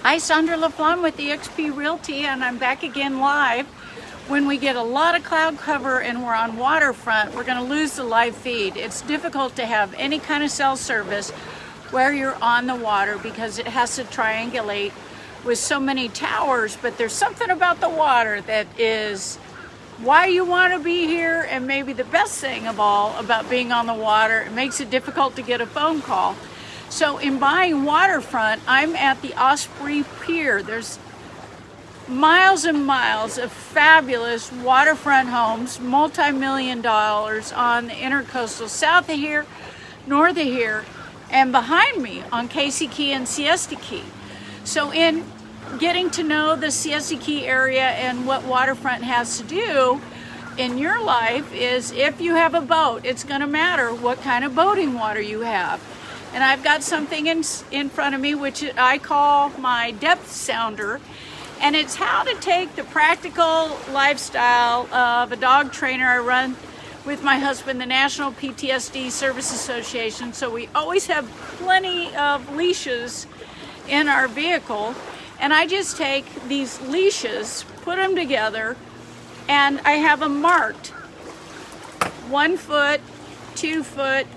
Hi, Sandra LaFlamme with eXp Realty, and I'm back again live. When we get a lot of cloud cover and we're on Waterfront, we're going to lose the live feed. It's difficult to have any kind of cell service where you're on the water because it has to triangulate with so many towers, but there's something about the water that is why you want to be here, and maybe the best thing of all about being on the water, it makes it difficult to get a phone call. So in buying Waterfront, I'm at the Osprey Pier. There's miles and miles of fabulous waterfront homes, multi-million dollars on the intercoastal south of here, north of here, and behind me on Casey Key and Siesta Key. So in getting to know the Siesta Key area and what Waterfront has to do in your life is, if you have a boat, it's going to matter what kind of boating water you have. And I've got something in front of me which I call my depth sounder, and it's how to take the practical lifestyle of a dog trainer I run with my husband, the National PTSD Service Association. So we always have plenty of leashes in our vehicle, and I just take these leashes, put them together, and I have them marked 1 foot, 2 foot,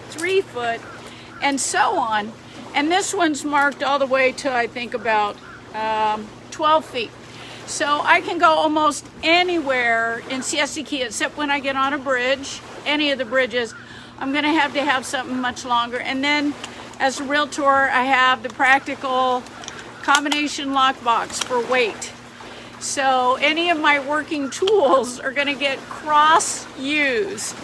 3 foot, and so on. And this one's marked all the way to, I think, about 12 feet. So I can go almost anywhere in Siesta Key except when I get on a bridge, any of the bridges. I'm going to have something much longer. And then as a realtor, I have the practical combination lockbox for weight. So any of my working tools are going to get cross-used.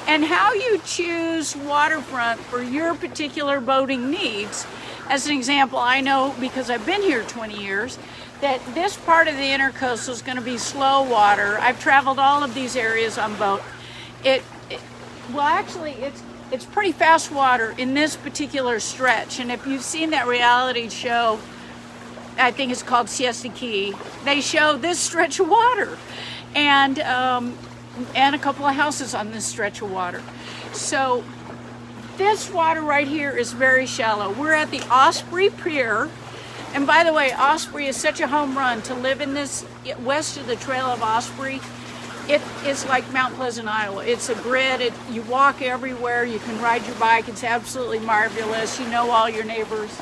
And how you choose Waterfront for your particular boating needs. As an example, I know, because I've been here 20 years, that this part of the intercoastal is going to be slow water. I've traveled all of these areas on boat. Actually, it's pretty fast water in this particular stretch. And if you've seen that reality show, I think it's called Siesta Key, they show this stretch of water. And a couple of houses on this stretch of water. So this water right here is very shallow. We're at the Osprey Pier. And by the way, Osprey is such a home run to live in this west of the Trail of Osprey. It is like Mount Pleasant, Iowa. It's a grid. You walk everywhere. You can ride your bike. It's absolutely marvelous. You know all your neighbors.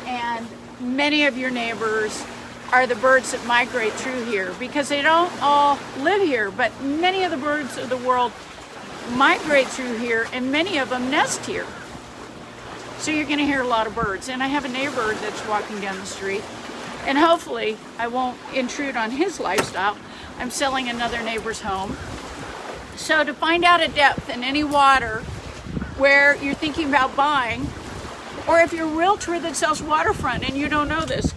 And many of your neighbors are the birds that migrate through here, because they don't all live here, but many of the birds of the world migrate through here, and many of them nest here. So you're going to hear a lot of birds. And I have a neighbor that's walking down the street, and hopefully I won't intrude on his lifestyle. I'm selling another neighbor's home. So to find out a depth in any water where you're thinking about buying, or if you're a realtor that sells Waterfront and you don't know this,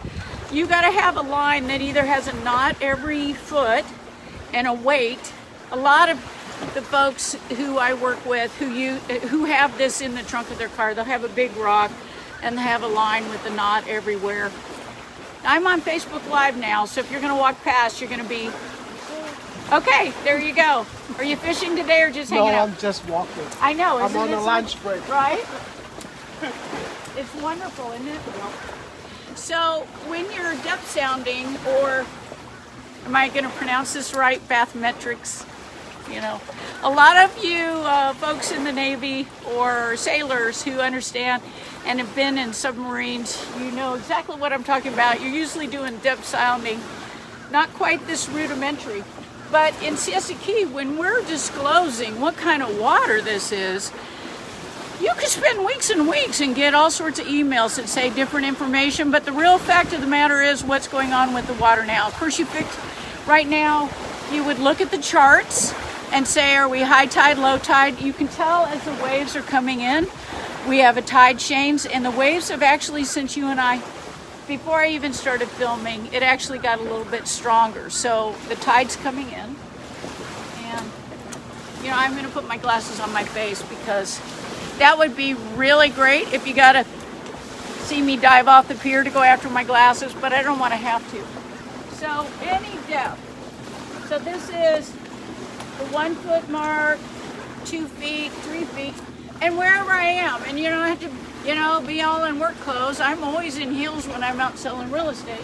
you got to have a line that either has a knot every foot and a weight. A lot of the folks who I work with who have this in the trunk of their car, they'll have a big rock and they have a line with a knot everywhere. I'm on Facebook Live now, so if you're going to walk past, you're going to be... Okay, there you go. Are you fishing today or just hanging out? No, I'm just walking. I know. I'm on a lunch break. Right? It's wonderful, isn't it? So when you're depth sounding, or am I going to pronounce this right, bathymetrics? You know, a lot of you folks in the Navy or sailors who understand and have been in submarines, you know exactly what I'm talking about. You're usually doing depth sounding, not quite this rudimentary. But in Siesta Key, when we're disclosing what kind of water this is, you could spend weeks and weeks and get all sorts of emails that say different information, but the real fact of the matter is what's going on with the water now. Of course, right now, you would look at the charts and say, are we high tide, low tide? You can tell as the waves are coming in. We have a tide change, and the waves have actually, since you and I, before I even started filming, it actually got a little bit stronger. So the tide's coming in, and you know, I'm going to put my glasses on my face because that would be really great if you got to see me dive off the pier to go after my glasses, but I don't want to have to. So any depth. So this is the 1 foot mark, 2 feet, 3 feet. and wherever I am. And you don't have to, you know, be all in work clothes. I'm always in heels when I'm out selling real estate.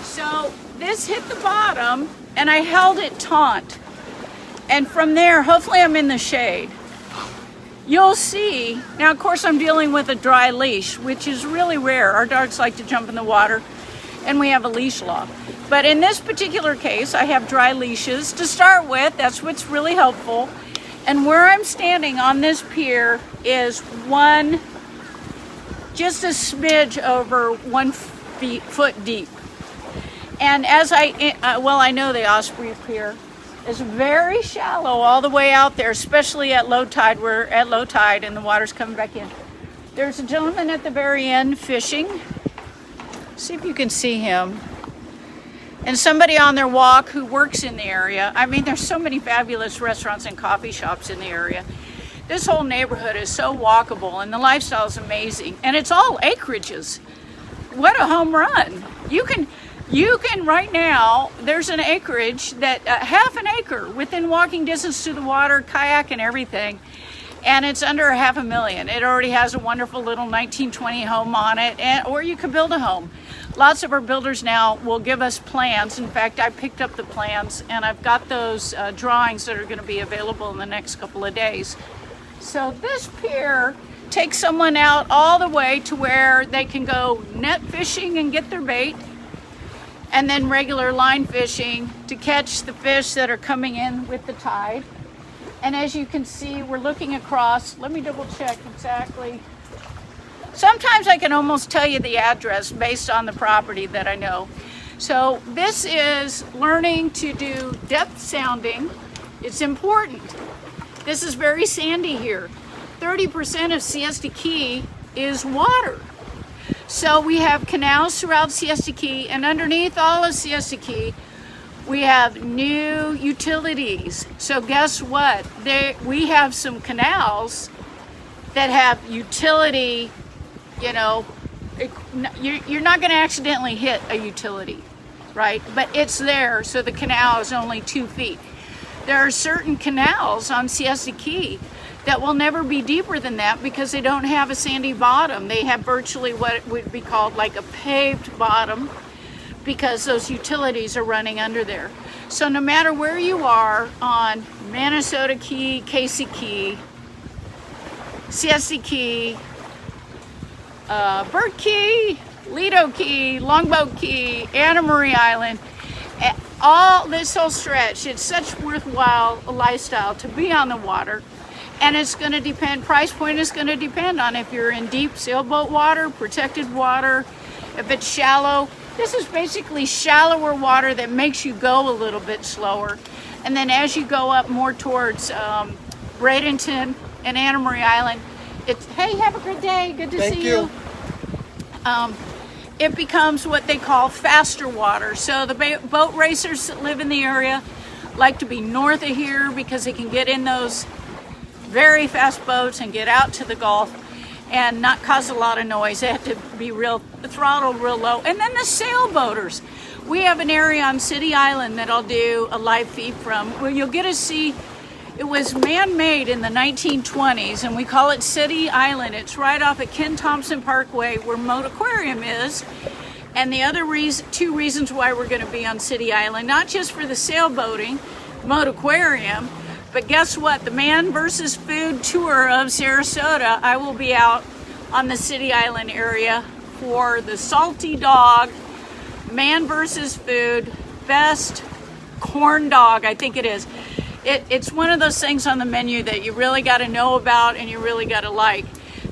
So this hit the bottom and I held it taut. And from there, hopefully I'm in the shade. You'll see, now of course I'm dealing with a dry leash, which is really rare. Our dogs like to jump in the water and we have a leash law. But in this particular case, I have dry leashes to start with. That's what's really helpful. And where I'm standing on this pier is just a smidge over 1 foot deep. And as I know the Osprey Pier is very shallow all the way out there, especially at low tide. We're at low tide and the water's coming back in. There's a gentleman at the very end fishing. See if you can see him. And somebody on their walk who works in the area. I mean, there's so many fabulous restaurants and coffee shops in the area. This whole neighborhood is so walkable and the lifestyle is amazing. And it's all acreages. What a home run. You can right now, there's an acreage that half an acre within walking distance to the water, kayak and everything, and it's under $500,000. It already has a wonderful little 1920 home on it, or you could build a home. Lots of our builders now will give us plans. In fact, I picked up the plans and I've got those drawings that are going to be available in the next couple of days. So this pier takes someone out all the way to where they can go net fishing and get their bait, and then regular line fishing to catch the fish that are coming in with the tide. And as you can see, we're looking across. Let me double check exactly. Sometimes I can almost tell you the address based on the property that I know. So this is learning to do depth sounding. It's important. This is very sandy here. 30% of Siesta Key is water. So we have canals throughout Siesta Key, and underneath all of Siesta Key, we have new utilities. So guess what? We have some canals that have utility, you know, you're not going to accidentally hit a utility, right? But it's there, so the canal is only 2 feet. There are certain canals on Siesta Key that will never be deeper than that because they don't have a sandy bottom. They have virtually what would be called like a paved bottom because those utilities are running under there. So no matter where you are on Minnesota Key, Casey Key, Siesta Key, Burt Key, Lido Key, Longboat Key, Anna Marie Island, all this whole stretch, it's such worthwhile lifestyle to be on the water. And it's going to depend, price point is going to depend on if you're in deep sailboat water, protected water, if it's shallow. This is basically shallower water that makes you go a little bit slower. And then as you go up more towards Bradenton and Anna Marie Island, it's, hey, have a good day, good to see you. It becomes what they call faster water. So the boat racers that live in the area like to be north of here because they can get in those very fast boats and get out to the Gulf and not cause a lot of noise. They have to be throttled real low. And then the sailboaters. We have an area on City Island that I'll do a live feed from where you'll get to see. It was man-made in the 1920s and we call it City Island. It's right off at Ken Thompson Parkway where Moat Aquarium is. And the other two reasons why we're going to be on City Island, not just for the sailboating, Moat Aquarium, but guess what? The Man versus Food tour of Sarasota, I will be out on the City Island area for the Salty Dog, Man versus Food, best corn dog, I think it is. It's one of those things on the menu that you really got to know about and you really got to like.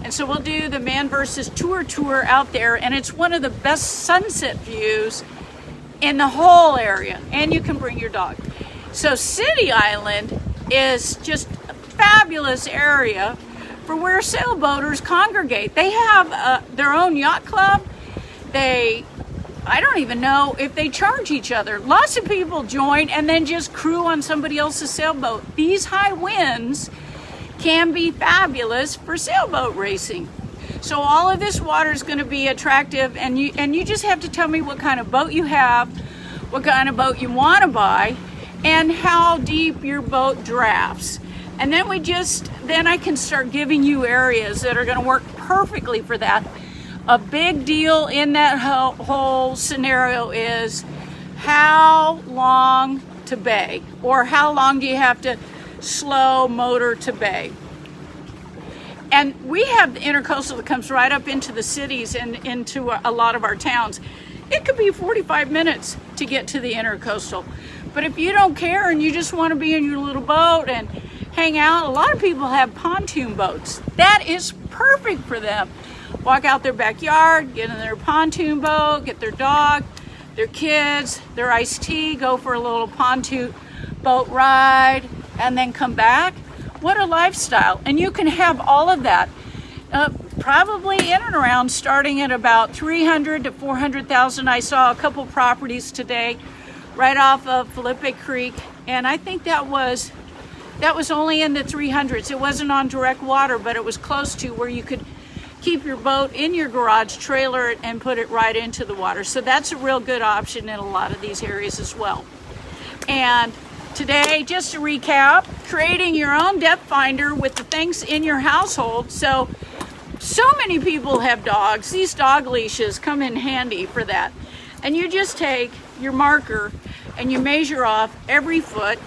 And so we'll do the Man versus tour out there, and it's one of the best sunset views in the whole area, and you can bring your dog. So City Island is just a fabulous area for where sailboaters congregate. They have their own yacht club. I don't even know if they charge each other. Lots of people join and then just crew on somebody else's sailboat. These high winds can be fabulous for sailboat racing. So all of this water is going to be attractive, and you just have to tell me what kind of boat you have, what kind of boat you want to buy, and how deep your boat drafts. And then then I can start giving you areas that are going to work perfectly for that. A big deal in that whole scenario is how long to bay, or how long do you have to slow motor to bay. And we have the intercoastal that comes right up into the cities and into a lot of our towns. It could be 45 minutes to get to the intercoastal. But if you don't care and you just want to be in your little boat and hang out, a lot of people have pontoon boats. That is perfect for them. Walk out their backyard, get in their pontoon boat, get their dog, their kids, their iced tea, go for a little pontoon boat ride, and then come back. What a lifestyle. And you can have all of that probably in and around starting at about 300 to 400,000. I saw a couple properties today right off of Felipe Creek, and I think that was only in the 300s. It wasn't on direct water, but it was close to where you could keep your boat in your garage, trailer it, and put it right into the water. So that's a real good option in a lot of these areas as well. And today, just to recap, creating your own depth finder with the things in your household. So many people have dogs. These dog leashes come in handy for that. And you just take your marker and you measure off every foot.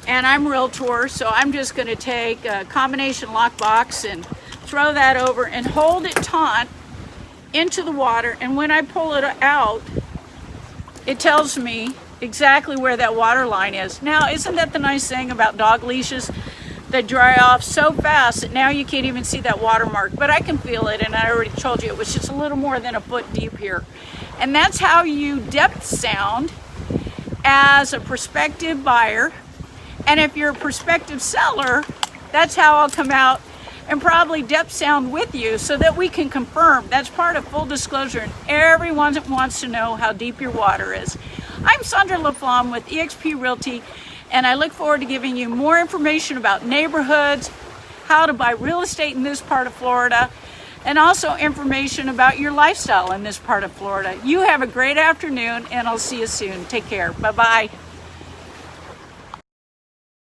And I'm Realtor, so I'm just going to take a combination lockbox and throw that over and hold it taut into the water. And when I pull it out, it tells me exactly where that water line is. Now, isn't that the nice thing about dog leashes? They dry off so fast that now you can't even see that watermark, but I can feel it, and I already told you it was just a little more than a foot deep here. And that's how you depth sound as a prospective buyer. And if you're a prospective seller, that's how I'll come out and probably depth sound with you so that we can confirm. That's part of full disclosure, and everyone wants to know how deep your water is. I'm Sandra LaFlamme with eXp Realty, and I look forward to giving you more information about neighborhoods, how to buy real estate in this part of Florida, and also information about your lifestyle in this part of Florida. You have a great afternoon, and I'll see you soon. Take care. Bye-bye.